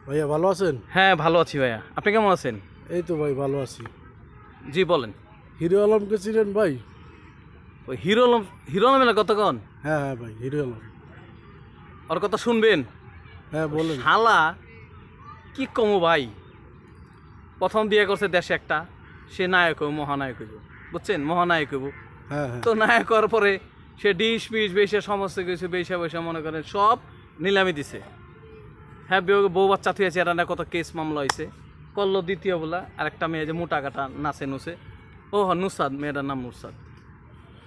ভাইয়া ভালো আছেন? হ্যাঁ ভালো আছি ভাইয়া, আপনি কেমন আছেন? এই তো ভাই ভালো আছি। জি বলেন। হিরো আলমকে চিনেন ভাই? ওই হিরো আলমের কথা কন? হ্যাঁ হ্যাঁ ভাই, হিরো আলম। ওর কথা শুনবেন? হ্যাঁ ওই বলেন। শালা কি কমো ভাই, প্রথম বিয়ে করছে দেশে একটা, সে নায়ক হইব, মহানায়ক হইব, বুঝছেন, মহানায়ক হইব। হ্যাঁ হ্যাঁ তো নায়ক হওয়ার পরে সে ডিশ পিস বেশে সমস্ত কিছু বেশা বেশা মনে করেন সব নিলামি দিছে। হ্যাঁ বউ বাচ্চা থুয়েছে, এটা না কত কেস মামলা হয়েছে। করলো দ্বিতীয় বলা আরেকটা মেয়ে যে মোটা কাটা নাচে নুসে, ও হ নুসাদ, মেয়েটার নাম নুসাদ।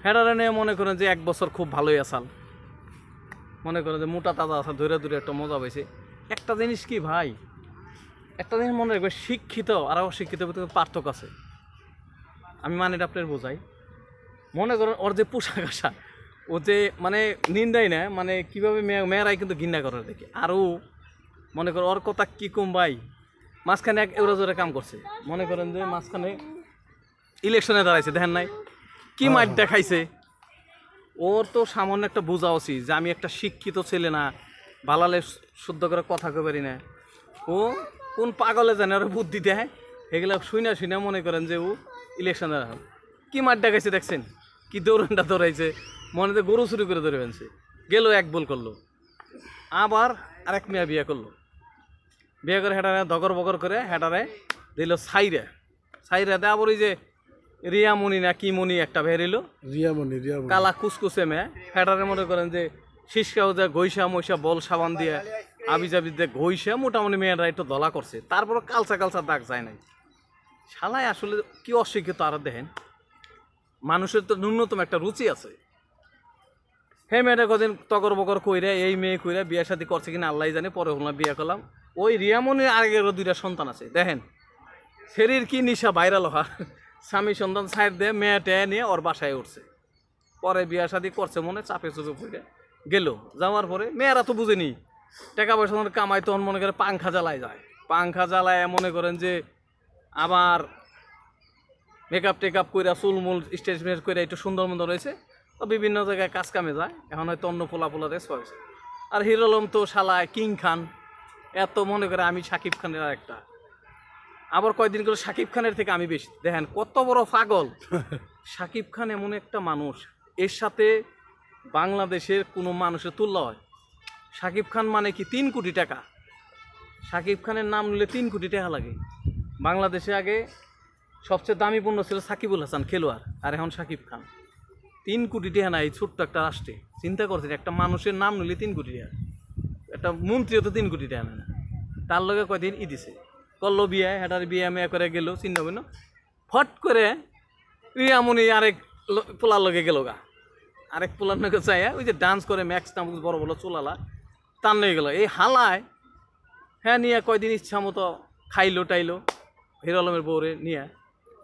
হেডারে নিয়ে মনে করেন যে 1 বছর খুব ভালোই আসাল, মনে করেন যে মোটা তাজা আসা ধরে ধরে একটা মজা পাইছে। একটা জিনিস কি ভাই, একটা জিনিস মনে রাখবে, শিক্ষিত আর অশিক্ষিত ভিতরে পার্থক্য আছে। আমি মানে এটা আপনার বোঝাই। মনে করেন ওর যে পোশাক আশাক, ও যে মানে নিন্দাই না, মানে কীভাবে মেয়েরাই কিন্তু ঘৃণা করার দেখে। আরও মনে করেন ওর কথা কী কম ভাই, মাঝখানে এক এওরা জোরে কাম করছে। মনে করেন যে মাঝখানে ইলেকশনে দাঁড়াইছে, দেখেন নাই কি মাঠ দেখাইছে। ওর তো সামান্য একটা বোঝা উচিত যে আমি একটা শিক্ষিত ছেলে না, বালালে শুদ্ধ করে কথা কই পারি না। ও কোন পাগলে জানে ওর বুদ্ধি দেয়, এগুলো শুনে মনে করেন যে ও ইলেকশনে কি মাঠ দেখাইছে দেখছেন, কি দৌড়ানটা দৌড়াইছে, মনে যে গরু চুরি করে ধরে ফেলছে। গেল এক বল করলো, আবার আরেক মেয়ে বিয়ে করলো। বিয়ে করে হেঁটারে দগর বগর করে হেঁটারে দিল ছাইরা, ছাইরা দেয়। আবার ওই যে রিয়ামণি না কি মণি একটা বেরিল, রিয়ামণি। কালা কুসকুসে মেয়ে, হেঁটারে মনে করেন যে শিসকাও যে ঘইসা মইসা বল সাবান দিয়ে আবি জাবি দিয়ে ঘইসা মোটামুটি মেয়েরা একটু দলা করছে। তারপর কালচা কালচা দাগ যায় নাই। শালায় আসলে কি অশিক্ষিত আর দেখেন, মানুষের তো ন্যূনতম একটা রুচি আছে। হে মেয়েটা কদিন তগর বগর কইরা এই মেয়ে কইরা বিয়ে শাদী করছে কিনা আল্লাহ জানে, পরে হলাম বিয়ে করলাম। ওই রিয়ামনির আগেরও 2টা সন্তান আছে দেখেন। শরীর কি নিশা বাইরাল হওয়া, স্বামী সন্তান সাইড দিয়ে মেয়েটা নিয়ে ওর বাসায় উঠছে। পরে বিয়ে শাদী করছে মনে চাপে চুপে পড়ে গেল। যাওয়ার পরে মেয়েরা তো বুঝেনি, টাকা পয়সা কামাই, তখন মনে করে পাংখা জ্বালায় যায়। পাংখা জ্বালায় মনে করেন যে আবার মেকআপ টেকআপ কইরা চুলমুল স্টেটমেন্ট করে একটু সুন্দর মন্দ রয়েছে, তো বিভিন্ন জায়গায় কাজ কামে যায়। এখন হয়তো অন্য পোলা রেস হয়েছে। আর হিরো আলম তো শালায় কিং খান, এত মনে করে আমি শাকিব খানের আর একটা। আবার কয়দিন করে শাকিব খানের থেকে আমি বেশি, দেখেন কত বড় পাগল। শাকিব খান এমন একটা মানুষ, এর সাথে বাংলাদেশের কোনো মানুষের তুলনা হয়? শাকিব খান মানে কি 3 কোটি টাকা। শাকিব খানের নাম নিলে 3 কোটি টাকা লাগে। বাংলাদেশে আগে সবচেয়ে দামি পণ্য ছিল সাকিবুল হাসান খেলোয়াড়, আর এখন শাকিব খান। 3 কোটি টাকা না এই ছোট্ট একটা রাষ্ট্রে। চিন্তা করছেন, একটা মানুষের নাম নিলে 3 কোটি টাকা, একটা মন্ত্রীও তো 3 কোটি টাকা নেয় না। তার লগে কয়দিন দিছে, করলো বিয়ে, হেটার বিয়ে মেয়ে করে গেল চিন্তা করি না, ফট করে রিয়ামণি আরেক পোলার লগে গেল গা। আরেক পোলার লগে চাইয়া ওই যে ডান্স করে ম্যাক্স নাম বড় বড় চুলালা তার নিয়ে গেল। এই হালায় হ্যাঁ নিয়ে কয়দিন ইচ্ছা মতো খাইলো টাইলো হিরো আলমের বউরে নিয়ে।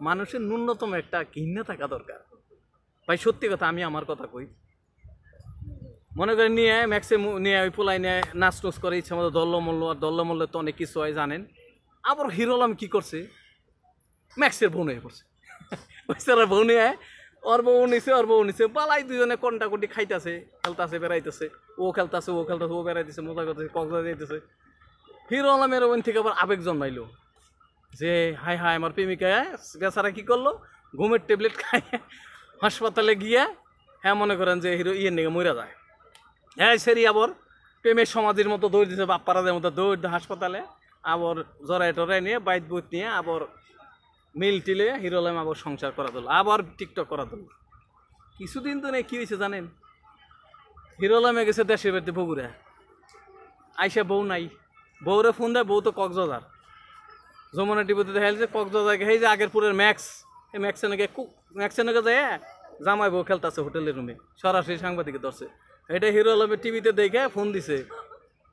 মানুষের ন্যূনতম একটা ঘৃণা থাকা দরকার ভাই, সত্যি কথা। আমি আমার কথা কই, মনে করে নিয়ে ম্যাক্সে নিয়ে ওই পোলাই নিয়ে নাচ টুচ করে ইচ্ছা মতো দল্লমল্ল। আর দল্লমল্লে তো অনেক কিছু হয় জানেন। আবার হিরো আলম কী করছে, ম্যাক্সের বউ নিয়ে পড়ছে। ওই স্যার বউ নিয়ে, ওর বউ নিছে পালাই, দুজনে কন্টাকটি খাইতেছে, খেলতেছে, বেড়াইতেছে। ও খেলতেছে, ও বেড়াইতেছে, মজা করতেছে, কক্সবাজার যাইতেছে। হিরো আলমের ওখান থেকে আবার আবেগ জন্মাইলো যে হাই হাই আমার প্রেমিকা বেচারা কী করলো, ঘুমের ট্যাবলেট খায় হাসপাতালে গিয়ে হ্যাঁ মনে করেন যে হিরো ইয়ের নিয়ে মরে যায়। হ্যাঁ সেরি আবার প্রেমের সমাধির মতো দৌড় দিছে, বাপ্পারাদের মতো দৌড় হাসপাতালে। আবার জড়াই টরাই নিয়ে বাইট বুট নিয়ে আবার মিল টিলে হিরো আলম আবার সংসার করা দিল, আবার টিকটক করা দিল। কিছুদিন তো নেই কী হয়েছে জানেন, হিরো আলমে গেছে দেশের বাড়িতে বগুড়া, আইসা বউ নাই। বউরে ফোন দেয়, বউ তো কক্সবাজার। যমুনা টিভিতে দেখা যাচ্ছে কক্সবাজার এই যে আগের পুরের ম্যাক্স, এই ম্যাক্সে নাকি যায় জামাই বউ খেলতেছে হোটেলের রুমে, সরাসরি সাংবাদিকে ধরছে। এটা হিরো আলমের টিভিতে দেখে ফোন দিছে,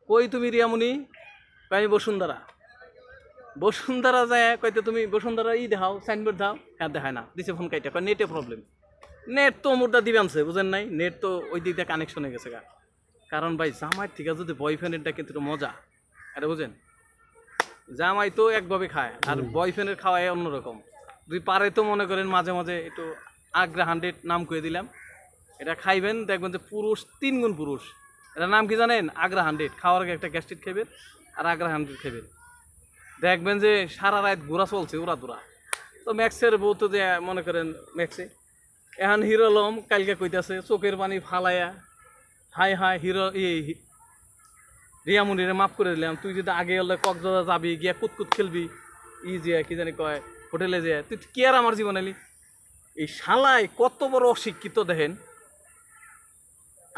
কই তুমি রিয়ামণি? আমি বসুন্ধরা যায়, কইতে তুমি বসুন্ধরা দেখাও, সাইনবোর্ড দাও। হ্যাঁ দেখায় না, দিছে ফোন কাইটা, কয় নেটে প্রবলেম। নেট তো মোটা দিবানছে, বুঝেন নাই, নেট তো ওই দিক দিয়ে কানেকশন হয়ে গেছে গা। কারণ ভাই জামাই ঠিক আছে, যদি বয়ফ্রেন্ডেরটা কিন্তু মজা, এটা বুঝেন। জামাই তো একভাবে খায়, আর বয়ফ্রেন্ডের খাওয়াই অন্যরকম। দুই পারে তো মনে করেন মাঝে মাঝে একটু আগ্রা 100 নাম করে দিলাম, এটা খাইবেন দেখবেন যে পুরুষ 3 গুণ পুরুষ। এটার নাম কি জানেন? আগ্রা 100। খাওয়ার আগে একটা গ্যাস্ট্রিক খাইবেন, আর আগ্রা 100 খাবেন, দেখবেন যে সারা রাত ঘোরা চলছে ওরা দোরা। তো ম্যাক্সের বউ তো যে মনে করেন ম্যাক্সে এখন হিরো আলম কালকে কইতাছে চোখের পানি ফালাইয়া, হাই হাই হিরো রিয়ামুনিরে মাফ করে দিলাম, তুই যদি আগে হলে কক্সবাজার যাবি গিয়া কুতকুত খেলবি, যে কি জানি কয় হোটেলে যে তুই কি আর আমার জীবন এলি। এই শালায় কত বড় অশিক্ষিত দেখেন।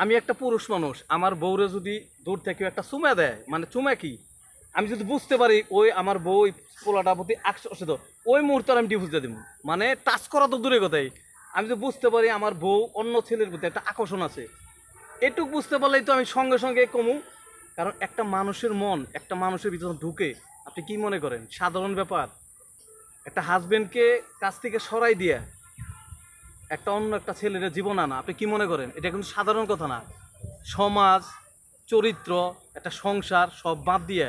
আমি একটা পুরুষ মানুষ, আমার বউরে যদি দূর থেকে একটা চুমা দেয়, মানে চুমা কি আমি যদি বুঝতে পারি ওই আমার বউ ওই পোলাটা প্রতি আকর্ষিত, ওই মুহূর্তে আমি ডিভোর্স দিয়ে দিব। মানে টাচ করা তো দূরে কথাই, আমি যদি বুঝতে পারি আমার বউ অন্য ছেলের প্রতি একটা আকর্ষণ আছে, এটুকু বুঝতে পারলেই তো আমি সঙ্গে সঙ্গে কমু। কারণ একটা মানুষের মন একটা মানুষের ভিতরে ঢুকে, আপনি কি মনে করেন সাধারণ ব্যাপার? একটা হাজবেন্ডকে কাছ থেকে সরাই দিয়ে একটা অন্য একটা ছেলের জীবন আনা, আপনি কি মনে করেন এটা কিন্তু সাধারণ কথা না। সমাজ, চরিত্র, একটা সংসার সব বাদ দিয়ে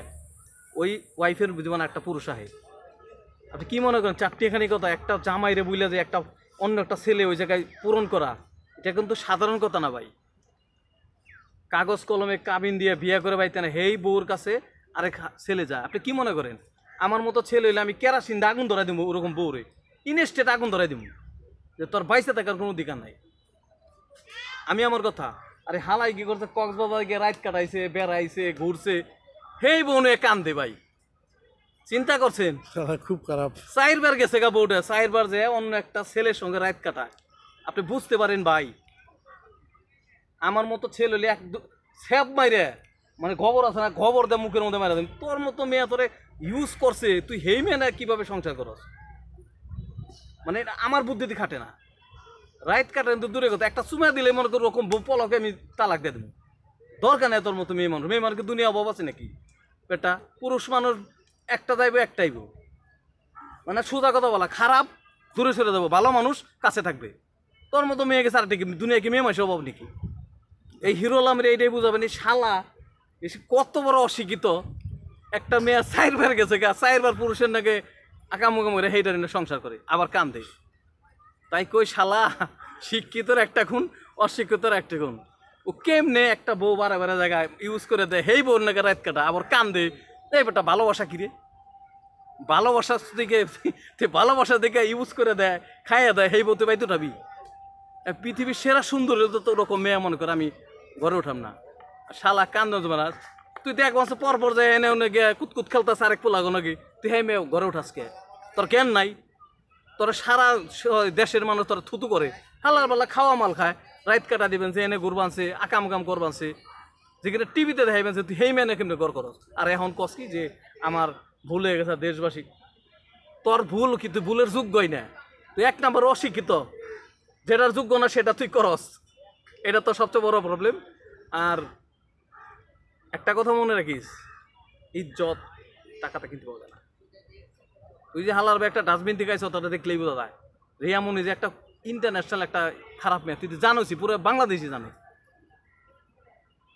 ওই ওয়াইফের জীবনে একটা পুরুষ আহে। আপনি কি মনে করেন চারটিখানি কথা একটা জামাইরে বুইলে যে একটা অন্য একটা ছেলে ওই জায়গায় পূরণ করা, এটা কিন্তু সাধারণ কথা না ভাই। কাগজ কলমে কাবিন দিয়ে বিয়ে করে পাইতে না, হেই বউর কাছে আরেক ছেলে যায়। আপনি কি মনে করেন আমার মতো ছেলে হইলে আমি কেরাসিন দিয়ে আগুন ধরাই দিব ওরকম বউরে, ইনস্টেট আগুন ধরাই দিব, যে তোর বাইসে থাকার কোনো অধিকার নাই। আমি আমার কথা, আরে হালাই কি করছে কক্সবাজার গিয়ে রাত কাটাইছে, বেড়াইছে, ঘুরছে, হেই বউ নিয়ে কান্দে ভাই। চিন্তা করছেন? শালা খুব খারাপ। 4 বার গেছে গা বউটা, 4 বার যে অন্য একটা ছেলের সঙ্গে রাত কাটায়। আপনি বুঝতে পারেন ভাই, আমার মতো ছেলে হলে এক স্যাপ মাইরে, মানে খবর আছে না, খবর দেয় মুখের মধ্যে মারা দেন। তোর মতো মেয়ে তোরে ইউজ করছে, তুই হেই মেয়ে না কিভাবে সংসার করস? মানে এটা আমার বুদ্ধিতে খাটে না। রাইত কাটেন তো দূরে কথা, একটা চুমা দিলে মনে করি ওরকম পলকে আমি তালাক দিয়ে দেবো। দরকার নেই তোর মতো মেয়ে মানুষ। মেয়ে মানুষকে দুনিয়া অভাব আছে নাকি? এটা পুরুষ মানুষ একটা যাইব একটাইব, মানে সোজা কথা বলা, খারাপ দূরে সরে দেবো, ভালো মানুষ কাছে থাকবে। তোর মতো মেয়ে গেছে আর দুনিয়া কি মেয়ে মানুষের অভাব নাকি? এই হিরো আলমের এইটাই বুঝাবেন, এই শালা কত বড় অশিক্ষিত। একটা মেয়ে 4 বার গেছে গা, 4 বার পুরুষের নাকি আকামুকাম করে হেইটার সংসার করে আবার কান্দে। তাই কই শালা শিক্ষিতর একটা গুণ, অশিক্ষিতর একটা গুণ। ও কেমনে একটা বউ বারে বারে জায়গায় ইউজ করে দেয়, হেই বউর নাকি রাত কাটা আবার কান্দে। এই বেটা ভালোবাসা কিরে? ভালোবাসার দিকে ভালোবাসা দেখে ইউজ করে দেয়, খাইয়া দেয়, হেই বউতে বাইতে উঠাবি? পৃথিবীর সেরা সুন্দর তো ওরকম মেয়ে মনে করে আমি ঘরে উঠাম না। শালা কান্দ না, তুই তো 1 মাস পর পর যায় এনে ওনে গিয়ে কুতকুত খেলতেছে আরেক পোলাগো নাকি, তুই হ্যাঁ মেয়ে ঘরে উঠাস কে? তোর জ্ঞান নাই? তোর সারা দেশের মানুষ তোর থুতু করে, হালার বেলা খাওয়া মাল খায়, রাত কাটা দিবেন যে এনে ঘুরবানছে, আকাম কাম করবানছে, যেখানে টিভিতে দেখাইবেন যে তুই হেই মেনে কেমনে ঘর করস। আর এখন কস কি যে আমার ভুল হয়ে গেছে দেশবাসী? তোর ভুল কি, তুই ভুলের যোগ্যই না, তুই 1 নম্বর অশিক্ষিত, যেটার যোগ্য না সেটা তুই করস, এটা তো সবচেয়ে বড় প্রবলেম। আর একটা কথা মনে রাখিস, ইজ্জত টাকাটা কিনতে পাওয়া যায় না। তুই যে হালার একটা ডাস্টবিন থেকে আইস তাটা দেখলেই বোঝা যায়। রিয়ামনি যে একটা ইন্টারন্যাশনাল একটা খারাপ মেয়ে, তুই তো জানোসি, পুরো বাংলাদেশি জানে।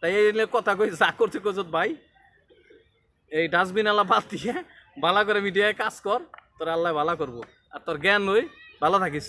তাই এই কথা কই যা করছে কজত ভাই, এই ডাস্টবিন আলা বাদ দিয়ে ভালো করে মিডিয়ায় কাজ কর, তোর আল্লাহ ভালো করবো। আর তোর জ্ঞান নই, ভালো থাকিস।